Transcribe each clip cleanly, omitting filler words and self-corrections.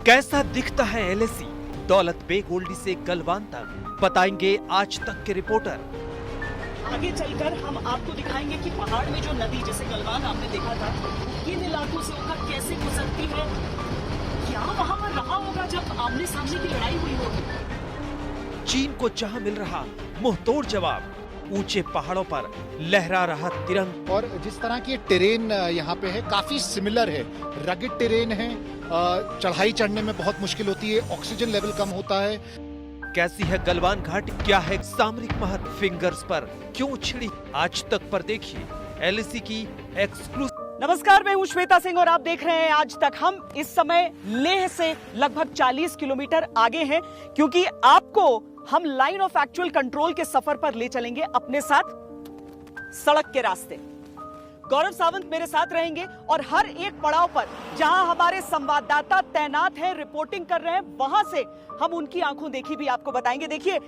कैसा दिखता है एलएसी दौलत बेग ओल्डी से गलवान तक, बताएंगे आज तक के रिपोर्टर। आगे चलकर हम आपको दिखाएंगे कि पहाड़ में जो नदी जैसे गलवान आपने देखा था, किन इलाकों से होकर कैसे गुजरती है। क्या वहां पर रहा होगा जब आमने सामने की लड़ाई हुई होगी। चीन को जहां मिल रहा मुंहतोड़ जवाब, ऊंचे पहाड़ों पर लहरा रहा तिरंगा। और जिस तरह की टेरेन यहाँ पे है काफी सिमिलर है, रगिड टेरेन है, चढ़ाई चढ़ने में बहुत मुश्किल होती है, ऑक्सीजन लेवल कम होता है। कैसी है गलवान घाटी, क्या है सामरिक महत्व, फिंगर्स पर क्यों छिड़ी, आज तक पर देखिए एलएसी की एक्सक्लूसिव। नमस्कार, मैं हूं श्वेता सिंह और आप देख रहे हैं आज तक। हम इस समय लेह से लगभग 40 किलोमीटर आगे हैं, क्योंकि आपको हम लाइन ऑफ एक्चुअल कंट्रोल के सफर पर ले चलेंगे अपने साथ सड़क के रास्ते। गौरव सावंत मेरे साथ रहेंगे और हर एक पड़ाव पर जहां हमारे संवाददाता तैनात हैं, रिपोर्टिंग कर रहे हैं, वहां से हम उनकी आंखों देखी भी आपको बताएंगे। देखिए,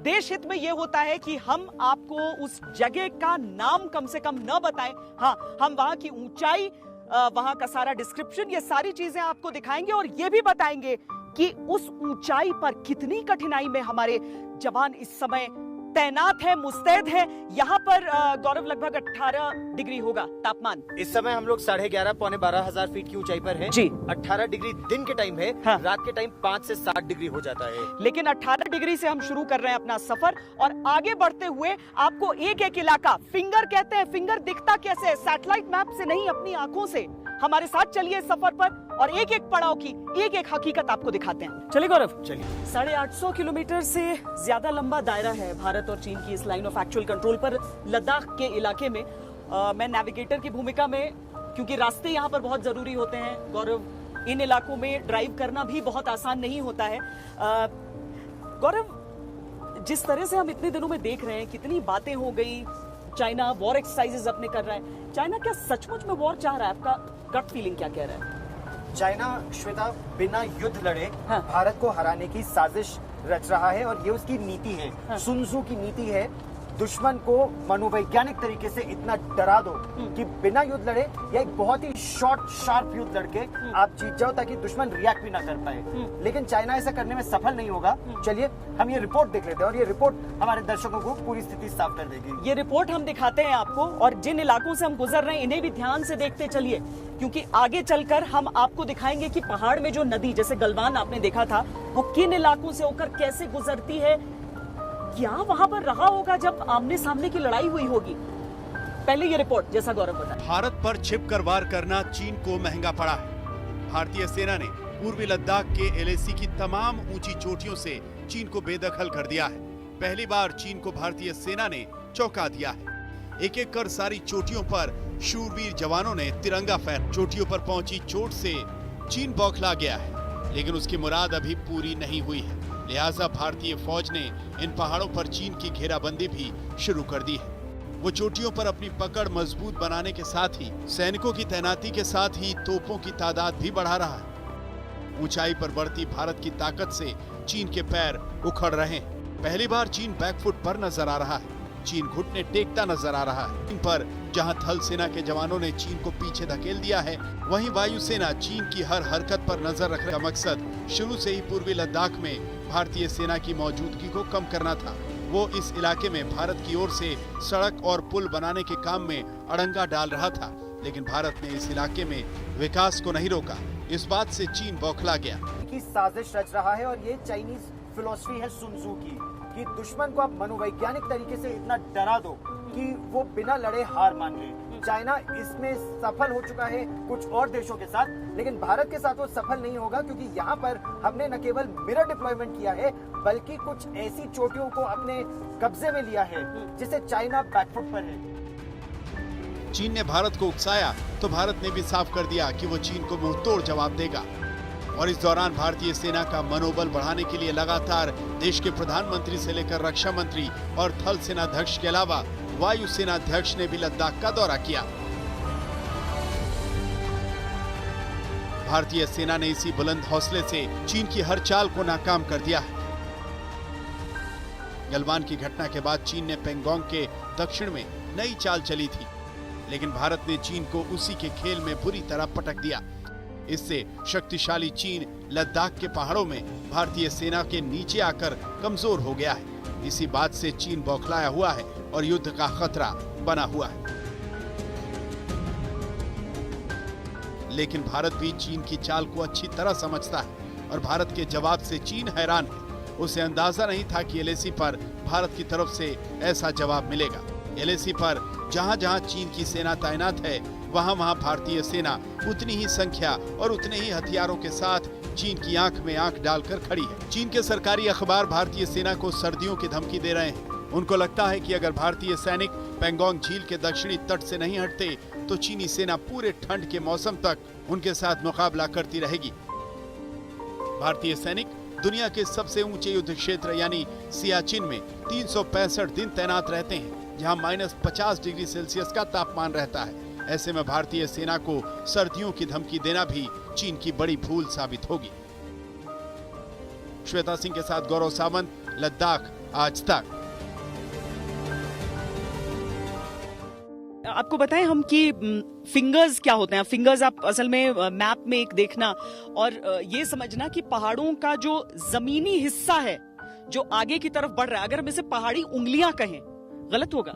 देश हित में यह होता है कि हम आपको उस जगह का नाम कम से कम न बताएं, हाँ, हम वहां की ऊंचाई, वहां का सारा डिस्क्रिप्शन, ये सारी चीजें आपको दिखाएंगे और ये भी बताएंगे कि उस ऊंचाई पर कितनी कठिनाई में हमारे जवान इस समय तैनात है, मुस्तैद है। यहाँ पर गौरव लगभग 18 डिग्री होगा तापमान। इस समय हम लोग 11:30 पौने 12,000 फीट की ऊंचाई पर हैं। जी। 18 डिग्री दिन के टाइम है, हाँ। रात के टाइम 5 से 7 डिग्री हो जाता है। लेकिन 18 डिग्री से हम शुरू कर रहे हैं अपना सफर और आगे बढ़ते हुए आपको एक एक इलाका, फिंगर कहते हैं, फिंगर दिखता कैसे है, सैटेलाइट मैप से नहीं, अपनी आंखों से हमारे साथ चलिए सफर पर और एक एक पड़ाव की एक एक हकीकत आपको दिखाते हैं। चलिए गौरव, चलिए। 850 किलोमीटर से ज्यादा लंबा दायरा है भारत और चीन की इस लाइन ऑफ एक्चुअल कंट्रोल पर लद्दाख के इलाके में। मैं नेविगेटर की भूमिका में, क्योंकि रास्ते यहाँ पर बहुत जरूरी होते हैं गौरव, इन इलाकों में ड्राइव करना भी बहुत आसान नहीं होता है। गौरव, जिस तरह से हम इतने दिनों में देख रहे हैं, कितनी बातें हो गई, चाइना वॉर एक्सरसाइजेस अपने कर रहा है, चाइना क्या सचमुच में वॉर चाह रहा है? आपका गट फीलिंग क्या कह रहा है? चाइना, श्वेता, बिना युद्ध लड़े हाँ। भारत को हराने की साजिश रच रहा है और ये उसकी नीति है। हाँ। सुन त्सू की नीति है, दुश्मन को मनोवैज्ञानिक तरीके से इतना डरा दो कि बिना युद्ध लड़े या एक बहुत ही शॉर्ट शार्प युद्ध लड़के आप जीत जाओ, ताकि दुश्मन रिएक्ट भी ना कर पाए। लेकिन चाइना ऐसा करने में सफल नहीं होगा। चलिए हम ये रिपोर्ट देख लेते हैं और ये रिपोर्ट हमारे दर्शकों को पूरी स्थिति साफ कर देगी। ये रिपोर्ट हम दिखाते हैं आपको और जिन इलाकों से हम गुजर रहे हैं इन्हें भी ध्यान से देखते चलिए, क्योंकि आगे चलकर हम आपको दिखाएंगे कि पहाड़ में जो नदी जैसे गलवान आपने देखा था, वो किन इलाकों से होकर कैसे गुजरती है। क्या वहां पर रहा होगा जब आमने सामने की लड़ाई हुई होगी। पहले ये रिपोर्ट जैसा गौरव बताया। भारत पर छिपकर वार करना चीन को महंगा पड़ा है। भारतीय सेना ने पूर्वी लद्दाख के एलएसी की तमाम ऊंची चोटियों से चीन को बेदखल कर दिया है। पहली बार चीन को भारतीय सेना ने चौंका दिया है। एक एक कर सारी चोटियों पर शूरवीर जवानों ने तिरंगा फहराया। चोटियों पर पहुंची चोट से चीन बौखला गया है, लेकिन उसकी मुराद अभी पूरी नहीं हुई है। लिहाजा भारतीय फौज ने इन पहाड़ों पर चीन की घेराबंदी भी शुरू कर दी है। वो चोटियों पर अपनी पकड़ मजबूत बनाने के साथ ही सैनिकों की तैनाती के साथ ही तोपों की तादाद भी बढ़ा रहा है। ऊंचाई पर बढ़ती भारत की ताकत से चीन के पैर उखड़ रहे हैं। पहली बार चीन बैकफुट पर नजर आ रहा है। चीन घुटने टेकता नजर आ रहा है। इन पर जहां थल सेना के जवानों ने चीन को पीछे धकेल दिया है, वहीं वायुसेना चीन की हर हरकत पर नजर रखने का मकसद शुरू से ही पूर्वी लद्दाख में भारतीय सेना की मौजूदगी को कम करना था। वो इस इलाके में भारत की ओर से सड़क और पुल बनाने के काम में अड़ंगा डाल रहा था, लेकिन भारत ने इस इलाके में विकास को नहीं रोका। इस बात से चीन बौखला गया। की साजिश रच रहा है और ये चाइनीज फिलॉसफी है सुन त्सू की, कि दुश्मन को आप मनोवैज्ञानिक तरीके से इतना डरा दो कि वो बिना लड़े हार मान ले। चाइना इसमें सफल हो चुका है कुछ और देशों के साथ, लेकिन भारत के साथ वो सफल नहीं होगा, क्योंकि यहाँ पर हमने न केवल मिरर डिप्लॉयमेंट किया है, बल्कि कुछ ऐसी चोटियों को अपने कब्जे में लिया है जिसे चाइना बैकफुट पर है। चीन ने भारत को उकसाया तो भारत ने भी साफ कर दिया कि वो चीन को मुंहतोड़ जवाब देगा। और इस दौरान भारतीय सेना का मनोबल बढ़ाने के लिए लगातार देश के प्रधानमंत्री से लेकर रक्षा मंत्री और थल सेनाध्यक्ष के अलावा वायु सेनाध्यक्ष ने भी लद्दाख का दौरा किया। भारतीय सेना ने इसी बुलंद हौसले से चीन की हर चाल को नाकाम कर दिया है। गलवान की घटना के बाद चीन ने पेंगोंग के दक्षिण में नई चाल चली थी, लेकिन भारत ने चीन को उसी के खेल में बुरी तरह पटक दिया। इससे शक्तिशाली चीन लद्दाख के पहाड़ों में भारतीय सेना के नीचे आकर कमजोर हो गया है। इसी बात से चीन बौखलाया हुआ है और युद्ध का खतरा बना हुआ है। लेकिन भारत भी चीन की चाल को अच्छी तरह समझता है और भारत के जवाब से चीन हैरान है। उसे अंदाजा नहीं था कि एलएसी पर भारत की तरफ से ऐसा जवाब मिलेगा। एलएसी पर जहां जहां चीन की सेना तैनात है, वहां वहां भारतीय सेना उतनी ही संख्या और उतने ही हथियारों के साथ चीन की आंख में आंख डालकर खड़ी है। चीन के सरकारी अखबार भारतीय सेना को सर्दियों की धमकी दे रहे हैं। उनको लगता है कि अगर भारतीय सैनिक पेंगोंग झील के दक्षिणी तट से नहीं हटते तो चीनी सेना पूरे ठंड के मौसम तक उनके साथ मुकाबला करती रहेगी। भारतीय सैनिक दुनिया के सबसे ऊंचे युद्ध क्षेत्र यानी सियाचिन में 365 दिन तैनात रहते हैं, जहां -50 डिग्री सेल्सियस का तापमान रहता है। ऐसे में भारतीय सेना को सर्दियों की धमकी देना भी चीन की बड़ी भूल साबित होगी। श्वेता सिंह के साथ गौरव सावंत, लद्दाख आज तक। आपको बताएं हम कि फिंगर्स क्या होते हैं। फिंगर्स आप असल में मैप में एक देखना और ये समझना कि पहाड़ों का जो जमीनी हिस्सा है जो आगे की तरफ बढ़ रहा है, अगर हम इसे पहाड़ी उंगलियां कहें गलत होगा?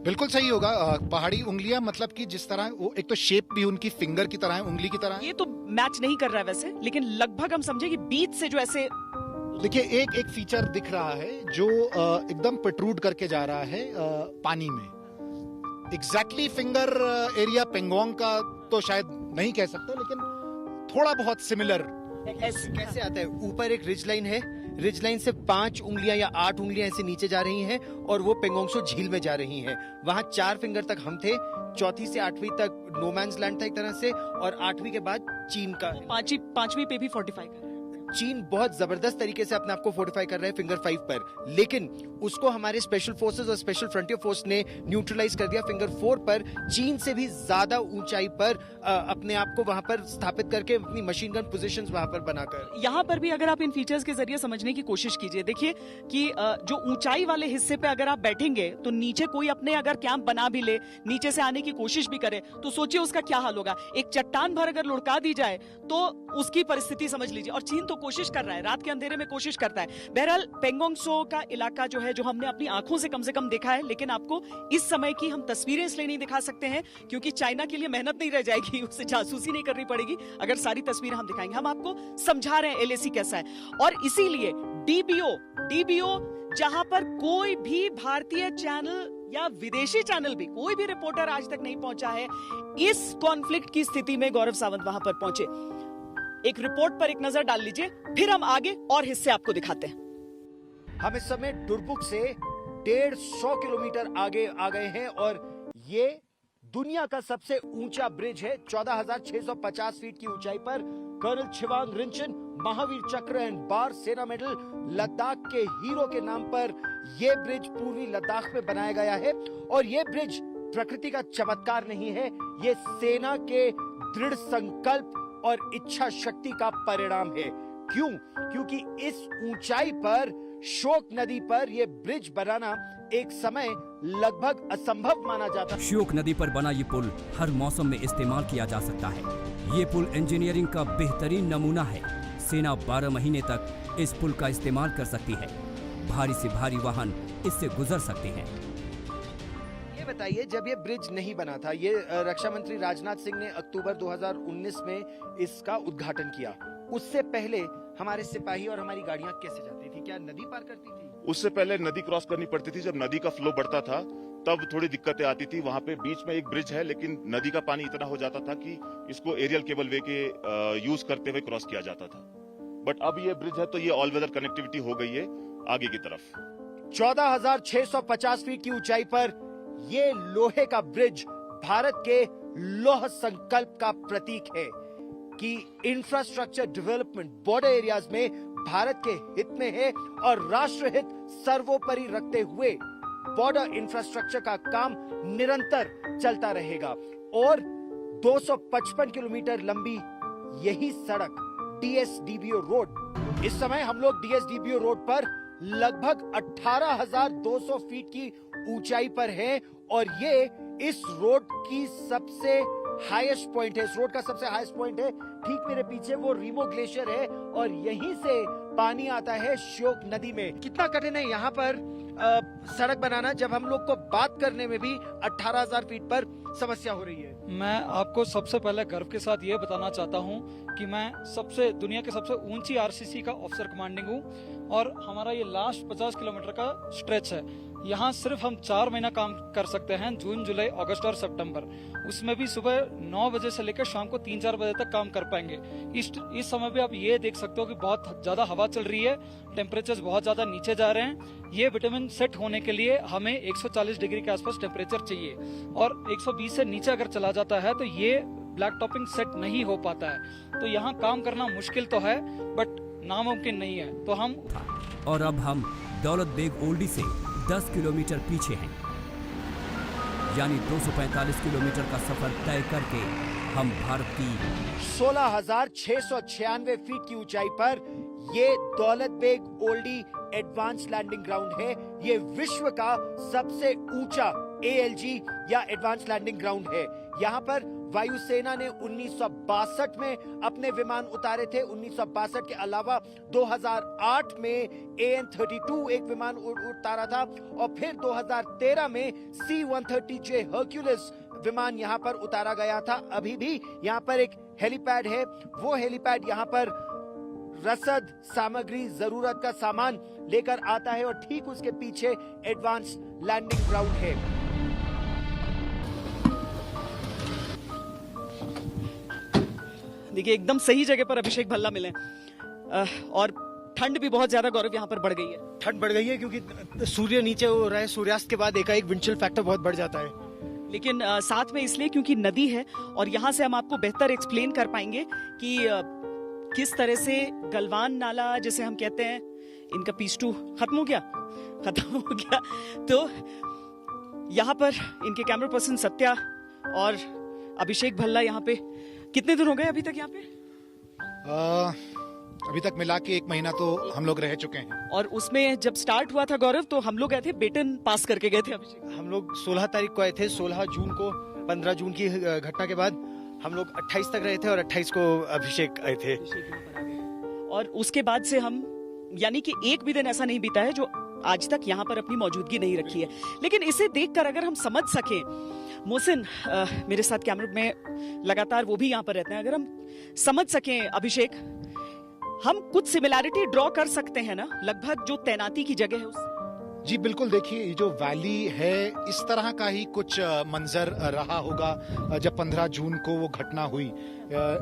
बिल्कुल सही होगा। पहाड़ी उंगलियां मतलब कि जिस तरह वो एक तो शेप भी उनकी फिंगर की तरह है, उंगली की तरह है। ये तो मैच नहीं कर रहा है वैसे, लेकिन लगभग हम समझे कि बीच से जो ऐसे देखिए एक फीचर दिख रहा है जो एकदम प्रोट्रूड करके जा रहा है पानी में। एग्जैक्टली फिंगर एरिया पेंगोंग का तो शायद नहीं कह सकते, लेकिन थोड़ा बहुत सिमिलर। कैसे आता है? ऊपर एक रिज लाइन है, रिज लाइन से 5 उंगलियां या 8 उंगलियां ऐसे नीचे जा रही हैं और वो पेंगोंगसो झील में जा रही हैं। वहां 4 फिंगर तक हम थे, 4थी से 8वीं तक नोमैन्स लैंड था एक तरह से, और 8वीं के बाद चीन का। 5वीं पे भी 45 कर रहा है। चीन बहुत जबरदस्त तरीके से अपने आप को फोर्टिफाई कर रहा है फिंगर 5 पर, लेकिन उसको हमारे स्पेशल फोर्सेस और स्पेशल फ्रंटियर फोर्स ने न्यूट्रलाइज कर दिया। फिंगर 4 पर चीन से भी ज्यादा ऊंचाई पर अपने आप को वहां पर स्थापित करके अपनी मशीन गन पोजीशंस वहां पर बनाकर। यहाँ पर भी अगर आप इन फीचर्स के जरिए समझने की कोशिश कीजिए, देखिए कि जो ऊंचाई वाले हिस्से पे अगर आप बैठेंगे तो नीचे कोई अपने अगर कैंप बना भी ले, नीचे से आने की कोशिश भी करे, तो सोचिए उसका क्या हाल होगा। एक चट्टान भर अगर लुढ़का दी जाए तो उसकी परिस्थिति समझ लीजिए। और चीन तो कोशिश कर रहा है, रात के अंधेरे में कोशिश करता है। बहरहाल पेंगोंगसो का इलाका जो है, जो हमने अपनी आंखों से कम देखा है, लेकिन आपको इस समय की हम तस्वीरें इसलिए नहीं दिखा सकते हैं क्योंकि चाइना के लिए मेहनत नहीं रह जाएगी, उसे जासूसी नहीं करनी पड़ेगी अगर सारी तस्वीरें हम दिखाएंगे। हम आपको समझा रहे हैं एलएसी कैसा है, और इसीलिए डीबीओ जहां पर कोई भी भारतीय चैनल या विदेशी चैनल भी, कोई भी रिपोर्टर आज तक नहीं पहुंचा है, इस कॉन्फ्लिक्ट की स्थिति में गौरव सावंत वहां पर पहुंचे। एक रिपोर्ट पर एक नजर डाल लीजिए, फिर हम आगे और हिस्से आपको दिखाते हैं। हम इस समय डुरबुक से 150 किलोमीटर आगे आ गए हैं और ये दुनिया का सबसे ऊंचा ब्रिज है। 14,650 फीट की ऊंचाई पर कर्नल छिवांग रिंचन महावीर चक्र एंड बार सेना मेडल लद्दाख के हीरो के नाम पर यह ब्रिज पूर्वी लद्दाख में बनाया गया है। और यह ब्रिज प्रकृति का चमत्कार नहीं है, ये सेना के दृढ़ संकल्प और इच्छा शक्ति का परिणाम है। क्यों? क्योंकि इस ऊंचाई पर श्योक नदी पर यह ब्रिज बनाना एक समय लगभग असंभव माना जाता। श्योक नदी पर बना ये पुल हर मौसम में इस्तेमाल किया जा सकता है। ये पुल इंजीनियरिंग का बेहतरीन नमूना है। सेना 12 महीने तक इस पुल का इस्तेमाल कर सकती है। भारी से भारी वाहन इससे गुजर सकते हैं। ये बताइए, जब ये ब्रिज नहीं बना था, ये रक्षा मंत्री राजनाथ सिंह ने अक्टूबर 2019 में इसका उद्घाटन किया, उससे पहले हमारे सिपाही और हमारी गाड़ियां कैसे जाती थी? क्या नदी पार करती थी? उससे पहले नदी क्रॉस करनी पड़ती थी। जब नदी का फ्लो बढ़ता था तब थोड़ी दिक्कतें आती थी। वहां पे बीच में एक ब्रिज है, लेकिन नदी का पानी इतना हो जाता था कि इसको एरियल केबल वे के यूज करते हुए क्रॉस किया जाता था। बट अब ये ब्रिज है तो ये ऑल वेदर कनेक्टिविटी हो गई है आगे की तरफ। 14,650 फीट की ऊंचाई पर ये लोहे का ब्रिज भारत के लौह संकल्प का प्रतीक है कि इंफ्रास्ट्रक्चर डेवलपमेंट बॉर्डर एरियाज में भारत के हित में है और राष्ट्र हित सर्वोपरि रखते हुए बॉर्डर इंफ्रास्ट्रक्चर का काम निरंतर चलता रहेगा। और 255 किलोमीटर लंबी यही सड़क डीएसडीबीओ रोड, इस समय हम लोग डीएसडीबीओ रोड पर लगभग 18,200 फीट की ऊंचाई पर है और ये इस रोड की सबसे हाईएस्ट पॉइंट है, इस रोड का सबसे हाईएस्ट पॉइंट है। ठीक मेरे पीछे वो रीमो ग्लेशियर है और यहीं से पानी आता है श्योक नदी में। कितना कठिन है यहाँ पर सड़क बनाना, जब हम लोग को बात करने में भी 18,000 फीट पर समस्या हो रही है। मैं आपको सबसे पहले गर्व के साथ ये बताना चाहता हूँ कि मैं दुनिया के सबसे ऊंची आरसीसी का ऑफिसर कमांडिंग हूँ और हमारा ये लास्ट 50 किलोमीटर का स्ट्रेच है। यहाँ सिर्फ हम 4 महीना काम कर सकते हैं, जून, जुलाई, अगस्त और सितंबर। उसमें भी सुबह 9 बजे से लेकर शाम को 3-4 बजे तक काम कर पाएंगे। इस समय भी आप ये देख सकते हो कि बहुत ज्यादा हवा चल रही है, टेम्परेचर बहुत ज्यादा नीचे जा रहे हैं। ये विटामिन सेट होने के लिए हमें 140 डिग्री के आसपास टेम्परेचर चाहिए और 120 से नीचे अगर चला जाता है तो ये ब्लैक टॉपिंग सेट नहीं हो पाता है। तो यहाँ काम करना मुश्किल तो है बट नामुमकिन नहीं है। तो हम और अब हम दौलत बेग ओल्डी से 10 किलोमीटर पीछे हैं, यानी 245 किलोमीटर का सफर तय करके हम भारत की 16,696 फीट की ऊंचाई पर ये Daulat Beg Oldi advance landing ground है। ये विश्व का सबसे ऊंचा ALG या एडवांस लैंडिंग ग्राउंड है। यहाँ पर वायुसेना ने 1962 में अपने विमान उतारे थे। 1962 के अलावा 2008 में AN-32 एक विमान उतारा था और फिर 2013 में C-130J हर्क्यूलिस विमान यहाँ पर उतारा गया था। अभी भी यहाँ पर एक हेलीपैड है। वो हेलीपैड यहाँ पर रसद सामग्री, जरूरत का सामान लेकर आता है और ठीक उसके पीछे एडवांस लैंडिंग ग्राउंड है। देखिए एकदम सही जगह पर अभिषेक भल्ला मिले और ठंड भी बहुत ज्यादा गौरव यहाँ पर बढ़ गई है। ठंड बढ़ गई है क्योंकि सूर्य नीचे हो रहा है। सूर्यास्त के बाद एकाएक विंडचिल फैक्टर बहुत बढ़ जाता है। लेकिन साथ में इसलिए क्योंकि नदी है और यहाँ से हम आपको बेहतर एक्सप्लेन कर पाएंगे कि किस तरह से गलवान नाला जिसे हम कहते हैं, इनका पीस 2 खत्म हो गया। तो यहाँ पर इनके कैमरा पर्सन सत्या और अभिषेक भल्ला यहाँ पे कितने दिन हो गए अभी तक यहाँ पे? अभी तक मिला के 1 महीना तो हम लोग रह चुके हैं। और उसमें जब स्टार्ट हुआ था गौरव तो हम लोग गए थे, बेटन पास करके गए थे अभिषेक। हम लोग 16 तारीख को आए थे, 16 जून को 15 जून की घटना के बाद हम लोग 28 तक रहे थे और 28 को अभिषेक आए थे। और उसके बाद से हम, यानी कि एक भी दिन ऐसा नहीं बीता है जो आज तक यहाँ पर अपनी मौजूदगी नहीं रखी है। लेकिन इसे देखकर अगर हम समझ सके, मोहसिन मेरे साथ कैमरे में लगातार वो भी यहाँ पर रहते हैं, अगर हम समझ सकें अभिषेक, हम कुछ सिमिलैरिटी ड्रॉ कर सकते हैं ना लगभग जो तैनाती की जगह है उससे? जी बिल्कुल, देखिए ये जो वैली है इस तरह का ही कुछ मंजर रहा होगा जब 15 जून को वो घटना हुई।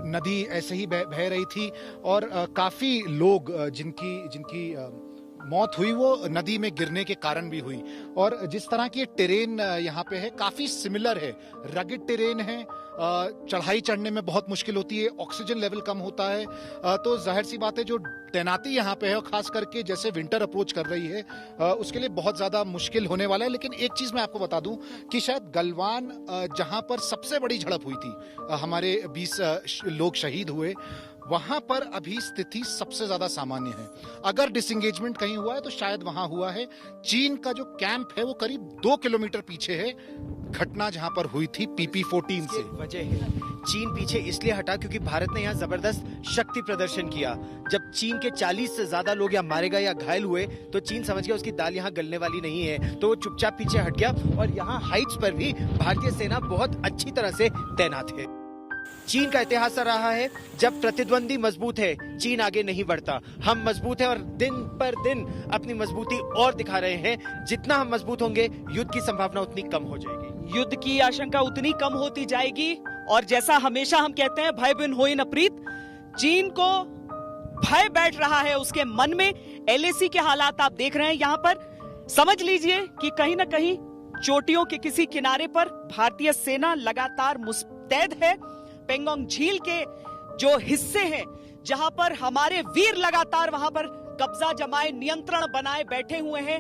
नदी ऐसे ही बह रही थी और काफी लोग जिनकी मौत हुई वो नदी में गिरने के कारण भी हुई। और जिस तरह की टेरेन यहाँ पे है काफी सिमिलर है, रगिड टेरेन है, चढ़ाई चढ़ने में बहुत मुश्किल होती है, ऑक्सीजन लेवल कम होता है। तो जाहिर सी बात है जो तैनाती यहाँ पे है और खास करके जैसे विंटर अप्रोच कर रही है उसके लिए बहुत ज्यादा मुश्किल होने वाला है। लेकिन एक चीज मैं आपको बता दूं कि शायद गलवान जहां पर सबसे बड़ी झड़प हुई थी, हमारे 20 लोग शहीद हुए, वहां पर अभी स्थिति सबसे ज्यादा सामान्य है। अगर डिसएंगेजमेंट कहीं हुआ है तो शायद वहां हुआ है। चीन का जो कैंप है वो करीब 2 किलोमीटर पीछे है घटना जहां पर हुई थी PP-14 से। वजह है चीन पीछे इसलिए हटा क्योंकि भारत ने यहाँ जबरदस्त शक्ति प्रदर्शन किया। जब चीन के 40 से ज्यादा लोग यहाँ मारे गए या घायल हुए तो चीन समझ गया उसकी दाल यहाँ गलने वाली नहीं है, तो वो चुपचाप पीछे हट गया। और यहाँ हाइट्स पर भी भारतीय सेना बहुत अच्छी तरह से तैनात है। चीन का इतिहास रहा है जब प्रतिद्वंदी मजबूत है चीन आगे नहीं बढ़ता। हम मजबूत हैं और दिन पर दिन अपनी मजबूती और दिखा रहे हैं। जितना हम मजबूत होंगे युद्ध की संभावना उतनी कम हो जाएगी, युद्ध की आशंका उतनी कम होती जाएगी। और जैसा हमेशा हम कहते हैं, भय बिन होई न प्रीत। चीन को भय बैठ रहा है उसके मन में। LAC के हालात आप देख रहे हैं यहाँ पर। समझ लीजिए कि कहीं ना कहीं चोटियों के किसी किनारे पर भारतीय सेना लगातार मुस्तैद है। पेंगोंग झील के जो हिस्से हैं जहां पर हमारे वीर लगातार वहां पर कब्जा जमाए, नियंत्रण बनाए बैठे हुए हैं,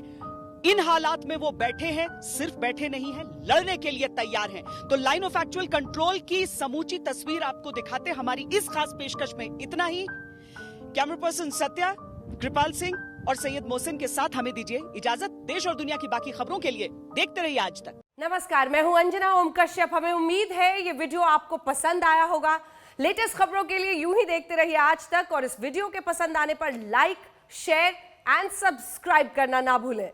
इन हालात में वो बैठे हैं, सिर्फ बैठे नहीं हैं, लड़ने के लिए तैयार हैं। तो लाइन ऑफ एक्चुअल कंट्रोल की समूची तस्वीर आपको दिखाते हमारी इस खास पेशकश में इतना ही। कैमरा पर्सन सत्या, कृपाल सिंह, और सैयद मोहसिन के साथ हमें दीजिए इजाजत। देश और दुनिया की बाकी खबरों के लिए देखते रहिए आज तक। नमस्कार, मैं हूं अंजना ओम कश्यप। हमें उम्मीद है ये वीडियो आपको पसंद आया होगा। लेटेस्ट खबरों के लिए यूं ही देखते रहिए आज तक, और इस वीडियो के पसंद आने पर लाइक, शेयर एंड सब्सक्राइब करना ना भूलें।